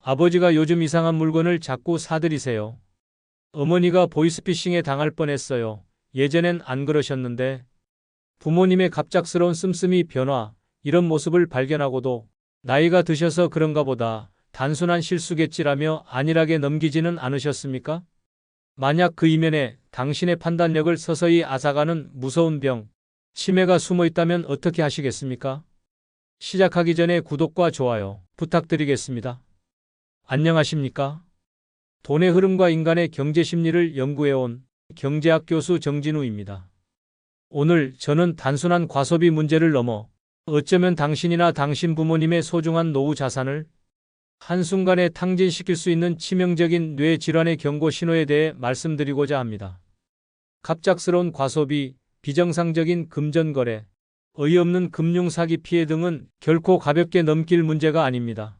아버지가 요즘 이상한 물건을 자꾸 사들이세요. 어머니가 보이스피싱에 당할 뻔했어요. 예전엔 안 그러셨는데. 부모님의 갑작스러운 씀씀이 변화, 이런 모습을 발견하고도 나이가 드셔서 그런가 보다 단순한 실수겠지라며 안일하게 넘기지는 않으셨습니까? 만약 그 이면에 당신의 판단력을 서서히 앗아가는 무서운 병, 치매가 숨어 있다면 어떻게 하시겠습니까? 시작하기 전에 구독과 좋아요 부탁드리겠습니다. 안녕하십니까? 돈의 흐름과 인간의 경제 심리를 연구해온 경제학 교수 정진우입니다. 오늘 저는 단순한 과소비 문제를 넘어 어쩌면 당신이나 당신 부모님의 소중한 노후 자산을 한순간에 탕진시킬 수 있는 치명적인 뇌 질환의 경고 신호에 대해 말씀드리고자 합니다. 갑작스러운 과소비, 비정상적인 금전거래, 어이없는 금융사기 피해 등은 결코 가볍게 넘길 문제가 아닙니다.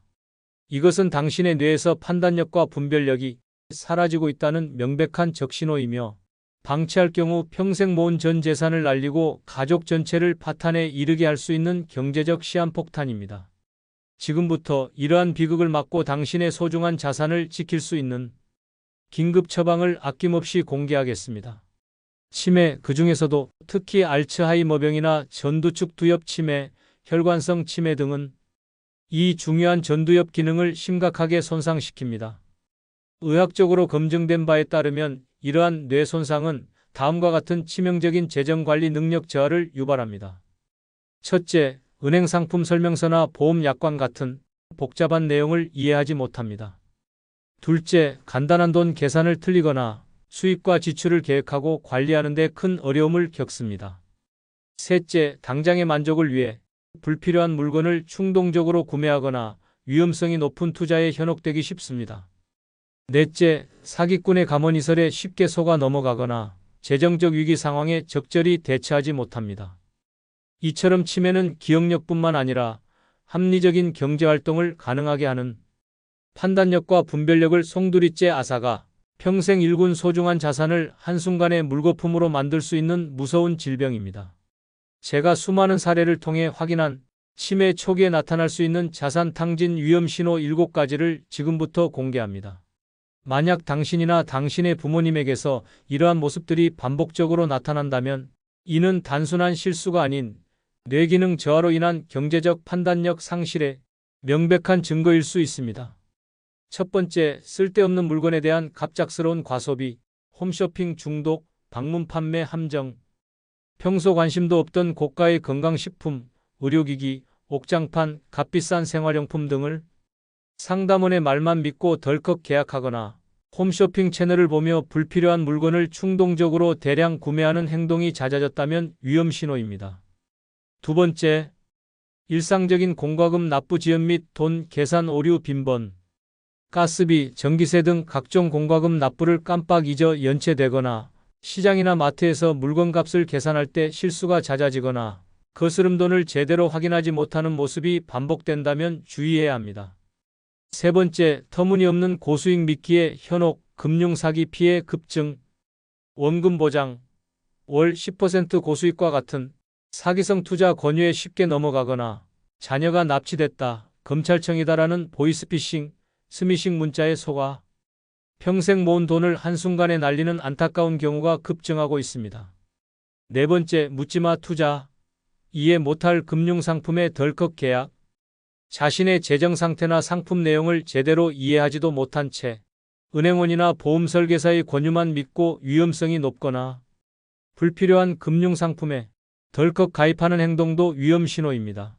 이것은 당신의 뇌에서 판단력과 분별력이 사라지고 있다는 명백한 적신호이며 방치할 경우 평생 모은 전 재산을 날리고 가족 전체를 파탄에 이르게 할 수 있는 경제적 시한폭탄입니다. 지금부터 이러한 비극을 막고 당신의 소중한 자산을 지킬 수 있는 긴급 처방을 아낌없이 공개하겠습니다. 치매, 그 중에서도 특히 알츠하이머병이나 전두축 두엽 치매, 혈관성 치매 등은 이 중요한 전두엽 기능을 심각하게 손상시킵니다. 의학적으로 검증된 바에 따르면 이러한 뇌 손상은 다음과 같은 치명적인 재정관리 능력 저하를 유발합니다. 첫째, 은행 상품 설명서나 보험 약관 같은 복잡한 내용을 이해하지 못합니다. 둘째, 간단한 돈 계산을 틀리거나 수입과 지출을 계획하고 관리하는 데 큰 어려움을 겪습니다. 셋째, 당장의 만족을 위해 불필요한 물건을 충동적으로 구매하거나 위험성이 높은 투자에 현혹되기 쉽습니다. 넷째, 사기꾼의 감언이설에 쉽게 속아 넘어가거나 재정적 위기 상황에 적절히 대처하지 못합니다. 이처럼 치매는 기억력뿐만 아니라 합리적인 경제활동을 가능하게 하는 판단력과 분별력을 송두리째 앗아가 평생 일군 소중한 자산을 한순간에 물거품으로 만들 수 있는 무서운 질병입니다. 제가 수많은 사례를 통해 확인한 치매 초기에 나타날 수 있는 자산 탕진 위험 신호 7가지를 지금부터 공개합니다. 만약 당신이나 당신의 부모님에게서 이러한 모습들이 반복적으로 나타난다면 이는 단순한 실수가 아닌 뇌기능 저하로 인한 경제적 판단력 상실의 명백한 증거일 수 있습니다. 첫 번째, 쓸데없는 물건에 대한 갑작스러운 과소비, 홈쇼핑 중독, 방문 판매 함정. 평소 관심도 없던 고가의 건강식품, 의료기기, 옥장판, 값비싼 생활용품 등을 상담원의 말만 믿고 덜컥 계약하거나 홈쇼핑 채널을 보며 불필요한 물건을 충동적으로 대량 구매하는 행동이 잦아졌다면 위험 신호입니다. 두 번째, 일상적인 공과금 납부 지연 및 돈 계산 오류 빈번. 가스비, 전기세 등 각종 공과금 납부를 깜빡 잊어 연체되거나 시장이나 마트에서 물건값을 계산할 때 실수가 잦아지거나 거스름돈을 제대로 확인하지 못하는 모습이 반복된다면 주의해야 합니다. 세 번째, 터무니없는 고수익 미끼의 현혹, 금융사기 피해 급증. 원금 보장, 월 10% 고수익과 같은 사기성 투자 권유에 쉽게 넘어가거나 자녀가 납치됐다, 검찰청이다라는 보이스피싱, 스미싱 문자에 속아 평생 모은 돈을 한순간에 날리는 안타까운 경우가 급증하고 있습니다. 네 번째, 묻지마 투자. 이해 못할 금융상품의 덜컥 계약. 자신의 재정 상태나 상품 내용을 제대로 이해하지도 못한 채 은행원이나 보험설계사의 권유만 믿고 위험성이 높거나 불필요한 금융상품에 덜컥 가입하는 행동도 위험 신호입니다.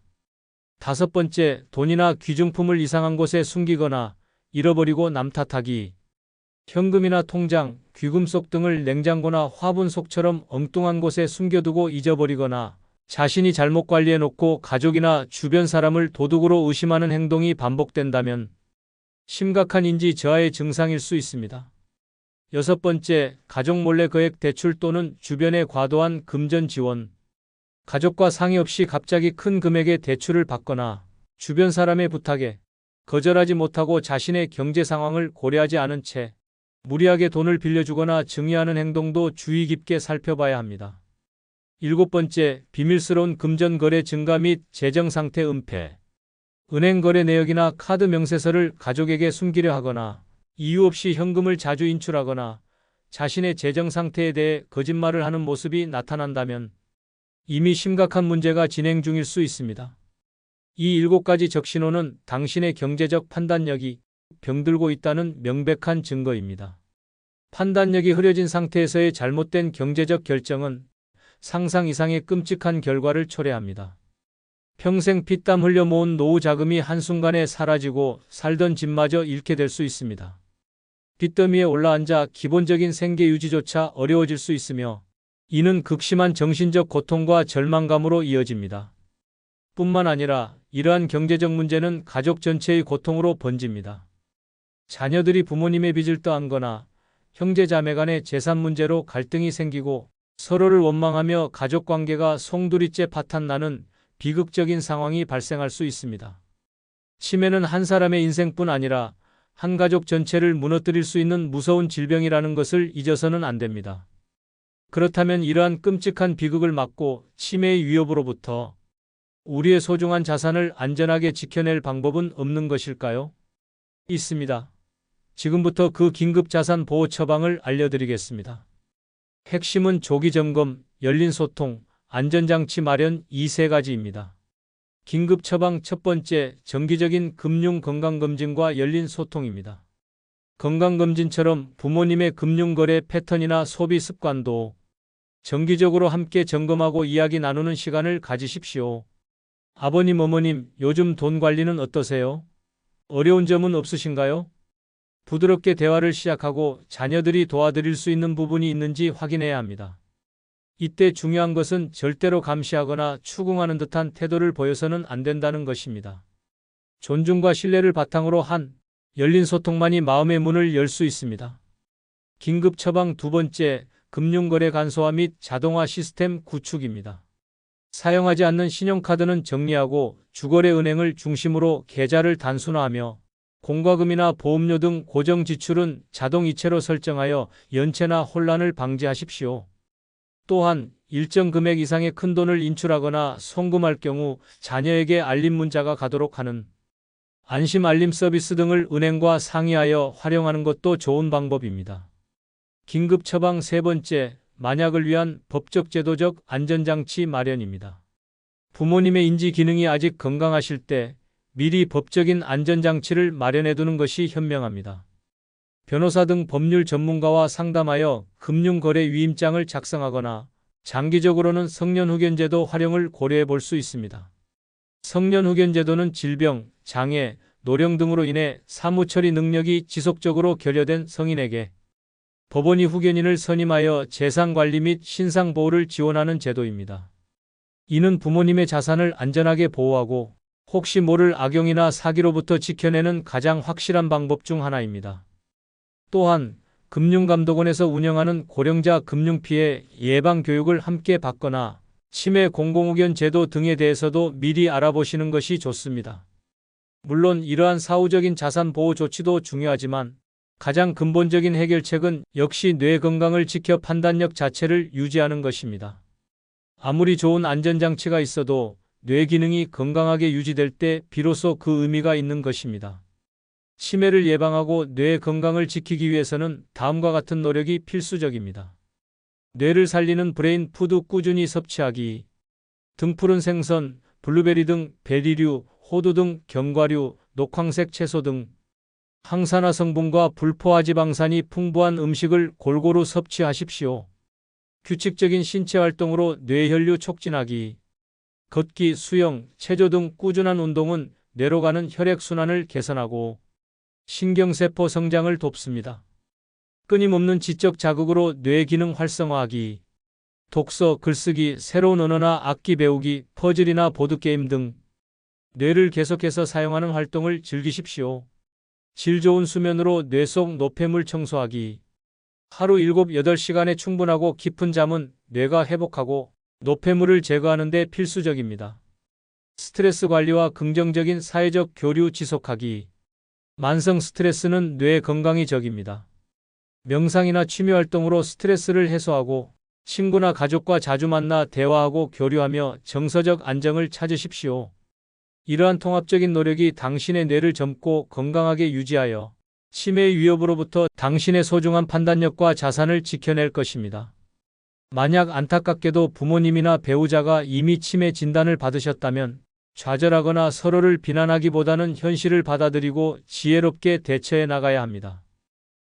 다섯 번째, 돈이나 귀중품을 이상한 곳에 숨기거나 잃어버리고 남 탓하기. 현금이나 통장, 귀금속 등을 냉장고나 화분속처럼 엉뚱한 곳에 숨겨두고 잊어버리거나 자신이 잘못 관리해놓고 가족이나 주변 사람을 도둑으로 의심하는 행동이 반복된다면 심각한 인지 저하의 증상일 수 있습니다. 여섯 번째, 가족 몰래 거액 대출 또는 주변의 과도한 금전 지원. 가족과 상의 없이 갑자기 큰 금액의 대출을 받거나 주변 사람의 부탁에 거절하지 못하고 자신의 경제 상황을 고려하지 않은 채 무리하게 돈을 빌려주거나 증여하는 행동도 주의 깊게 살펴봐야 합니다. 일곱 번째, 비밀스러운 금전 거래 증가 및 재정 상태 은폐. 은행 거래 내역이나 카드 명세서를 가족에게 숨기려 하거나 이유 없이 현금을 자주 인출하거나 자신의 재정 상태에 대해 거짓말을 하는 모습이 나타난다면 이미 심각한 문제가 진행 중일 수 있습니다. 이 7가지 적신호는 당신의 경제적 판단력이 병들고 있다는 명백한 증거입니다. 판단력이 흐려진 상태에서의 잘못된 경제적 결정은 상상 이상의 끔찍한 결과를 초래합니다. 평생 피땀 흘려 모은 노후 자금이 한순간에 사라지고 살던 집마저 잃게 될 수 있습니다. 빚더미에 올라앉아 기본적인 생계 유지조차 어려워질 수 있으며 이는 극심한 정신적 고통과 절망감으로 이어집니다. 뿐만 아니라 이러한 경제적 문제는 가족 전체의 고통으로 번집니다. 자녀들이 부모님의 빚을 떠안거나 형제 자매 간의 재산 문제로 갈등이 생기고 서로를 원망하며 가족 관계가 송두리째 파탄나는 비극적인 상황이 발생할 수 있습니다. 치매는 한 사람의 인생뿐 아니라 한 가족 전체를 무너뜨릴 수 있는 무서운 질병이라는 것을 잊어서는 안 됩니다. 그렇다면 이러한 끔찍한 비극을 막고 치매의 위협으로부터 우리의 소중한 자산을 안전하게 지켜낼 방법은 없는 것일까요? 있습니다. 지금부터 그 긴급 자산 보호 처방을 알려드리겠습니다. 핵심은 조기 점검, 열린 소통, 안전장치 마련 이 3가지입니다. 긴급 처방 첫 번째, 정기적인 금융 건강검진과 열린 소통입니다. 건강검진처럼 부모님의 금융거래 패턴이나 소비 습관도 정기적으로 함께 점검하고 이야기 나누는 시간을 가지십시오. 아버님, 어머님, 요즘 돈 관리는 어떠세요? 어려운 점은 없으신가요? 부드럽게 대화를 시작하고 자녀들이 도와드릴 수 있는 부분이 있는지 확인해야 합니다. 이때 중요한 것은 절대로 감시하거나 추궁하는 듯한 태도를 보여서는 안 된다는 것입니다. 존중과 신뢰를 바탕으로 한 열린 소통만이 마음의 문을 열 수 있습니다. 긴급 처방 두 번째, 금융거래 간소화 및 자동화 시스템 구축입니다. 사용하지 않는 신용카드는 정리하고 주거래 은행을 중심으로 계좌를 단순화하며 공과금이나 보험료 등 고정 지출은 자동 이체로 설정하여 연체나 혼란을 방지하십시오. 또한 일정 금액 이상의 큰돈을 인출하거나 송금할 경우 자녀에게 알림 문자가 가도록 하는 안심 알림 서비스 등을 은행과 상의하여 활용하는 것도 좋은 방법입니다. 긴급 처방 세 번째, 만약을 위한 법적 제도적 안전장치 마련입니다. 부모님의 인지 기능이 아직 건강하실 때 미리 법적인 안전장치를 마련해두는 것이 현명합니다. 변호사 등 법률 전문가와 상담하여 금융거래 위임장을 작성하거나 장기적으로는 성년후견제도 활용을 고려해 볼 수 있습니다. 성년후견제도는 질병, 장애, 노령 등으로 인해 사무처리 능력이 지속적으로 결여된 성인에게 법원이 후견인을 선임하여 재산관리 및 신상보호를 지원하는 제도입니다. 이는 부모님의 자산을 안전하게 보호하고 혹시 모를 악용이나 사기로부터 지켜내는 가장 확실한 방법 중 하나입니다. 또한 금융감독원에서 운영하는 고령자 금융피해 예방 교육을 함께 받거나 치매 공공후견 제도 등에 대해서도 미리 알아보시는 것이 좋습니다. 물론 이러한 사후적인 자산 보호 조치도 중요하지만 가장 근본적인 해결책은 역시 뇌 건강을 지켜 판단력 자체를 유지하는 것입니다. 아무리 좋은 안전장치가 있어도 뇌 기능이 건강하게 유지될 때 비로소 그 의미가 있는 것입니다. 치매를 예방하고 뇌 건강을 지키기 위해서는 다음과 같은 노력이 필수적입니다. 뇌를 살리는 브레인 푸드 꾸준히 섭취하기, 등푸른 생선, 블루베리 등 베리류, 호두 등 견과류, 녹황색 채소 등 항산화 성분과 불포화 지방산이 풍부한 음식을 골고루 섭취하십시오. 규칙적인 신체 활동으로 뇌혈류 촉진하기, 걷기, 수영, 체조 등 꾸준한 운동은 뇌로 가는 혈액순환을 개선하고 신경세포 성장을 돕습니다. 끊임없는 지적 자극으로 뇌 기능 활성화하기, 독서, 글쓰기, 새로운 언어나 악기 배우기, 퍼즐이나 보드게임 등 뇌를 계속해서 사용하는 활동을 즐기십시오. 질 좋은 수면으로 뇌 속 노폐물 청소하기. 하루 7, 8시간의 충분하고 깊은 잠은 뇌가 회복하고 노폐물을 제거하는 데 필수적입니다. 스트레스 관리와 긍정적인 사회적 교류 지속하기. 만성 스트레스는 뇌 건강의 적입니다. 명상이나 취미 활동으로 스트레스를 해소하고 친구나 가족과 자주 만나 대화하고 교류하며 정서적 안정을 찾으십시오. 이러한 통합적인 노력이 당신의 뇌를 젊고 건강하게 유지하여 치매의 위협으로부터 당신의 소중한 판단력과 자산을 지켜낼 것입니다. 만약 안타깝게도 부모님이나 배우자가 이미 치매 진단을 받으셨다면 좌절하거나 서로를 비난하기보다는 현실을 받아들이고 지혜롭게 대처해 나가야 합니다.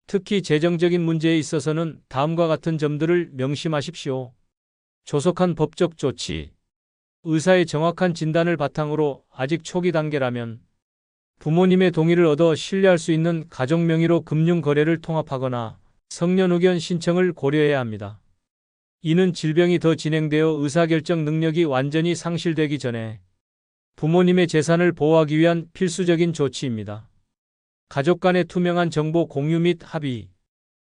특히 재정적인 문제에 있어서는 다음과 같은 점들을 명심하십시오. 조속한 법적 조치. 의사의 정확한 진단을 바탕으로 아직 초기 단계라면 부모님의 동의를 얻어 신뢰할 수 있는 가족 명의로 금융 거래를 통합하거나 성년 의견 신청을 고려해야 합니다. 이는 질병이 더 진행되어 의사결정 능력이 완전히 상실되기 전에 부모님의 재산을 보호하기 위한 필수적인 조치입니다. 가족 간의 투명한 정보 공유 및 합의.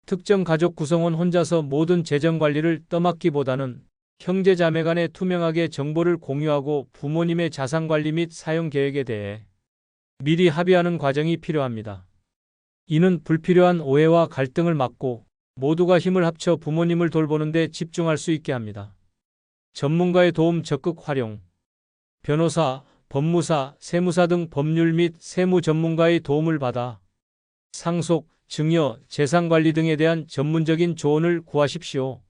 특정 가족 구성원 혼자서 모든 재정 관리를 떠맡기보다는 형제 자매 간에 투명하게 정보를 공유하고 부모님의 자산 관리 및 사용 계획에 대해 미리 합의하는 과정이 필요합니다. 이는 불필요한 오해와 갈등을 막고 모두가 힘을 합쳐 부모님을 돌보는 데 집중할 수 있게 합니다. 전문가의 도움 적극 활용. 변호사, 법무사, 세무사 등 법률 및 세무 전문가의 도움을 받아 상속, 증여, 재산관리 등에 대한 전문적인 조언을 구하십시오.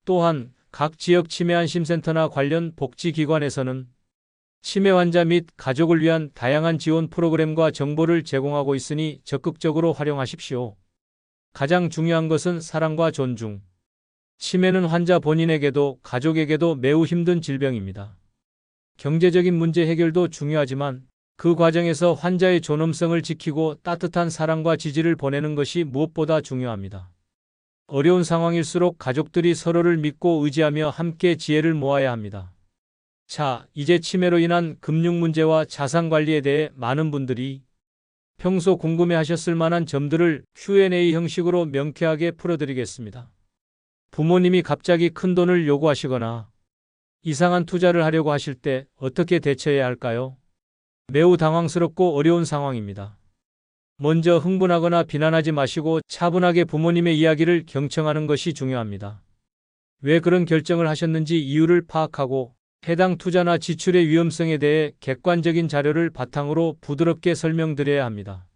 또한 각 지역 치매안심센터나 관련 복지기관에서는 치매 환자 및 가족을 위한 다양한 지원 프로그램과 정보를 제공하고 있으니 적극적으로 활용하십시오. 가장 중요한 것은 사랑과 존중. 치매는 환자 본인에게도 가족에게도 매우 힘든 질병입니다. 경제적인 문제 해결도 중요하지만 그 과정에서 환자의 존엄성을 지키고 따뜻한 사랑과 지지를 보내는 것이 무엇보다 중요합니다. 어려운 상황일수록 가족들이 서로를 믿고 의지하며 함께 지혜를 모아야 합니다. 자, 이제 치매로 인한 금융 문제와 자산 관리에 대해 많은 분들이 평소 궁금해하셨을 만한 점들을 Q&A 형식으로 명쾌하게 풀어드리겠습니다. 부모님이 갑자기 큰 돈을 요구하시거나 이상한 투자를 하려고 하실 때 어떻게 대처해야 할까요? 매우 당황스럽고 어려운 상황입니다. 먼저 흥분하거나 비난하지 마시고 차분하게 부모님의 이야기를 경청하는 것이 중요합니다. 왜 그런 결정을 하셨는지 이유를 파악하고 해당 투자나 지출의 위험성에 대해 객관적인 자료를 바탕으로 부드럽게 설명드려야 합니다.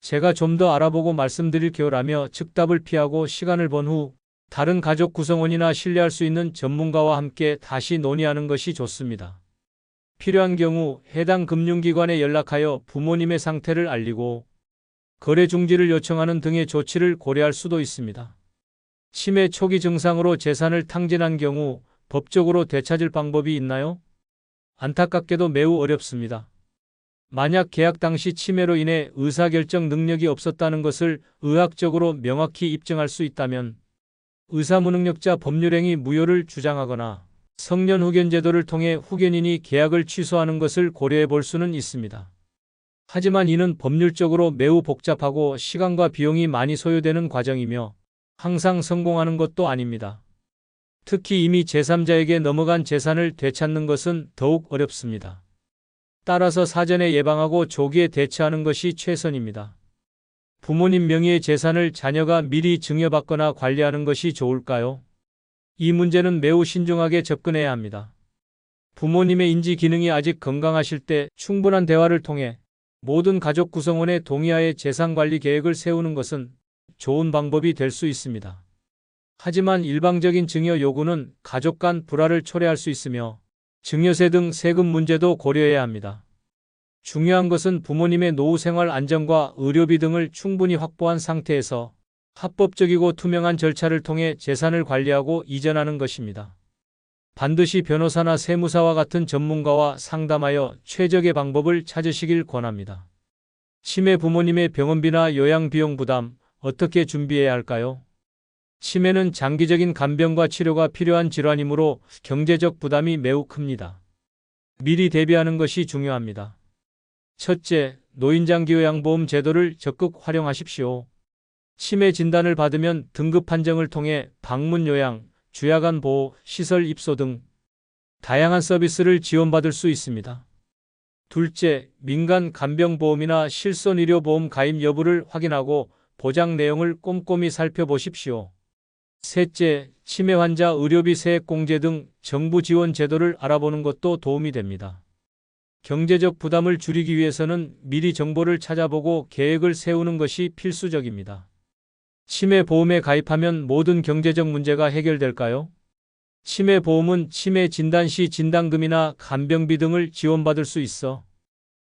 제가 좀 더 알아보고 말씀드릴 게요라며 즉답을 피하고 시간을 번 후 다른 가족 구성원이나 신뢰할 수 있는 전문가와 함께 다시 논의하는 것이 좋습니다. 필요한 경우 해당 금융기관에 연락하여 부모님의 상태를 알리고 거래 중지를 요청하는 등의 조치를 고려할 수도 있습니다. 치매 초기 증상으로 재산을 탕진한 경우 법적으로 되찾을 방법이 있나요? 안타깝게도 매우 어렵습니다. 만약 계약 당시 치매로 인해 의사결정 능력이 없었다는 것을 의학적으로 명확히 입증할 수 있다면 의사무능력자 법률행위 무효를 주장하거나 성년 후견 제도를 통해 후견인이 계약을 취소하는 것을 고려해 볼 수는 있습니다. 하지만 이는 법률적으로 매우 복잡하고 시간과 비용이 많이 소요되는 과정이며 항상 성공하는 것도 아닙니다. 특히 이미 제3자에게 넘어간 재산을 되찾는 것은 더욱 어렵습니다. 따라서 사전에 예방하고 조기에 대처하는 것이 최선입니다. 부모님 명의의 재산을 자녀가 미리 증여받거나 관리하는 것이 좋을까요? 이 문제는 매우 신중하게 접근해야 합니다. 부모님의 인지 기능이 아직 건강하실 때 충분한 대화를 통해 모든 가족 구성원의 동의하에 재산관리 계획을 세우는 것은 좋은 방법이 될 수 있습니다. 하지만 일방적인 증여 요구는 가족 간 불화를 초래할 수 있으며 증여세 등 세금 문제도 고려해야 합니다. 중요한 것은 부모님의 노후 생활 안정과 의료비 등을 충분히 확보한 상태에서 합법적이고 투명한 절차를 통해 재산을 관리하고 이전하는 것입니다. 반드시 변호사나 세무사와 같은 전문가와 상담하여 최적의 방법을 찾으시길 권합니다. 치매 부모님의 병원비나 요양비용 부담 어떻게 준비해야 할까요? 치매는 장기적인 간병과 치료가 필요한 질환이므로 경제적 부담이 매우 큽니다. 미리 대비하는 것이 중요합니다. 첫째, 노인장기요양보험 제도를 적극 활용하십시오. 치매 진단을 받으면 등급 판정을 통해 방문 요양, 주야간 보호, 시설 입소 등 다양한 서비스를 지원받을 수 있습니다. 둘째, 민간 간병보험이나 실손의료보험 가입 여부를 확인하고 보장 내용을 꼼꼼히 살펴보십시오. 셋째, 치매 환자 의료비 세액공제 등 정부 지원 제도를 알아보는 것도 도움이 됩니다. 경제적 부담을 줄이기 위해서는 미리 정보를 찾아보고 계획을 세우는 것이 필수적입니다. 치매 보험에 가입하면 모든 경제적 문제가 해결될까요? 치매 보험은 치매 진단 시 진단금이나 간병비 등을 지원받을 수 있어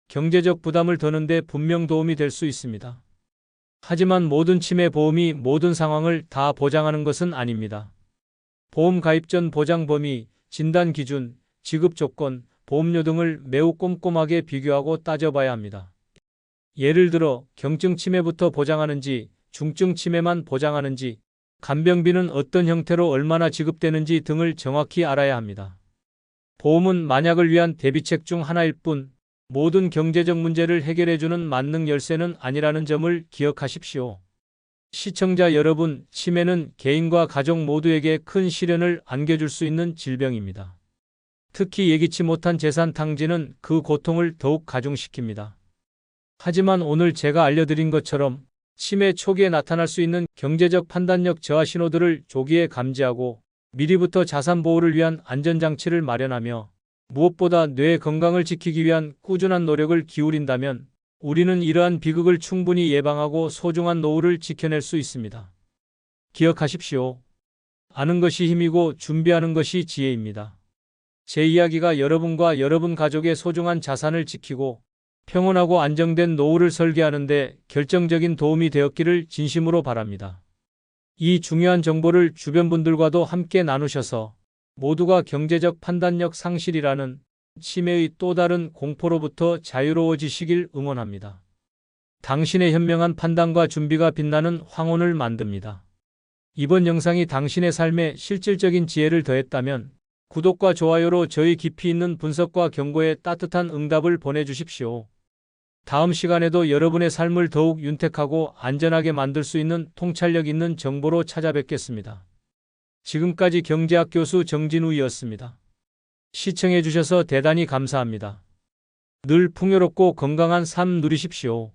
경제적 부담을 더는데 분명 도움이 될 수 있습니다. 하지만 모든 치매 보험이 모든 상황을 다 보장하는 것은 아닙니다. 보험 가입 전 보장 범위, 진단 기준, 지급 조건, 보험료 등을 매우 꼼꼼하게 비교하고 따져봐야 합니다. 예를 들어 경증 치매부터 보장하는지, 중증 치매만 보장하는지, 간병비는 어떤 형태로 얼마나 지급되는지 등을 정확히 알아야 합니다. 보험은 만약을 위한 대비책 중 하나일 뿐 모든 경제적 문제를 해결해주는 만능 열쇠는 아니라는 점을 기억하십시오. 시청자 여러분, 치매는 개인과 가족 모두에게 큰 시련을 안겨줄 수 있는 질병입니다. 특히 예기치 못한 재산 탕진은 그 고통을 더욱 가중시킵니다. 하지만 오늘 제가 알려드린 것처럼 치매 초기에 나타날 수 있는 경제적 판단력 저하 신호들을 조기에 감지하고 미리부터 자산 보호를 위한 안전장치를 마련하며 무엇보다 뇌 건강을 지키기 위한 꾸준한 노력을 기울인다면 우리는 이러한 비극을 충분히 예방하고 소중한 노후를 지켜낼 수 있습니다. 기억하십시오. 아는 것이 힘이고 준비하는 것이 지혜입니다. 제 이야기가 여러분과 여러분 가족의 소중한 자산을 지키고 평온하고 안정된 노후를 설계하는 데 결정적인 도움이 되었기를 진심으로 바랍니다. 이 중요한 정보를 주변 분들과도 함께 나누셔서 모두가 경제적 판단력 상실이라는 치매의 또 다른 공포로부터 자유로워지시길 응원합니다. 당신의 현명한 판단과 준비가 빛나는 황혼을 만듭니다. 이번 영상이 당신의 삶에 실질적인 지혜를 더했다면 구독과 좋아요로 저희 깊이 있는 분석과 경고에 따뜻한 응답을 보내주십시오. 다음 시간에도 여러분의 삶을 더욱 윤택하고 안전하게 만들 수 있는 통찰력 있는 정보로 찾아뵙겠습니다. 지금까지 경제학 교수 정진우였습니다. 시청해 주셔서 대단히 감사합니다. 늘 풍요롭고 건강한 삶 누리십시오.